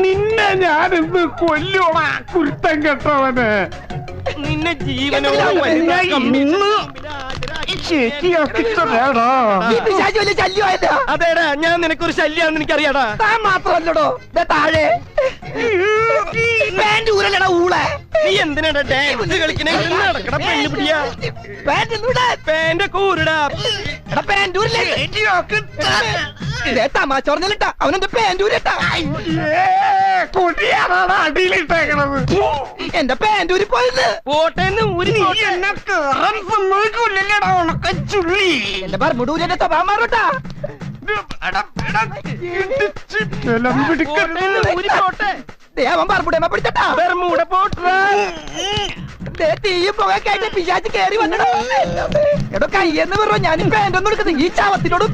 നിന്നെ ഞാനിന്ന് കൊല്ലോടാ കുരുത്തം കെട്ടവന്. നിന്നെ ജീവനോ അതേടാ, ഞാൻ നിനക്കൊരു ശല്യാണെന്ന് എനിക്കറിയാടാ. താൻ മാത്രമല്ലടോ താഴെ നീ എന്തിനാടാ ഡാൻസ് കളിക്കണേ? നടക്കട പെണ്ണു പിടിയാ. പാന്റെ കൂരടാ. തമാശ പറഞ്ഞിട്ടാ അവനെന്റെ പാൻറ്റൂരിട്ടാ. കൊടിയാണാണ് അടിയിലിട്ടേക്കണത്. എന്റെ പാൻറ്റൂരി പോയത് പോട്ടേന്ന് ഊരി. എന്നെ കേറാൻ സമ്മതിക്കില്ലല്ലേടാ ഉണക്കച്ചുള്ളി. എന്റെ പറമ്പൂരി എന്റെ സ്വഭാവം മാറൂട്ടാ. അവൻ പറമ്പൂടേമ്മ പിടിച്ചട്ടാ. തീയും പുകക്കായിട്ട് പിശാച് കേറി വന്നടോ. എടോ കയ്യെന്ന് പറ ഞാൻ പാൻറ്റൊന്നും എടുക്കുന്നത് ഈ ചാവത്തിനോടും.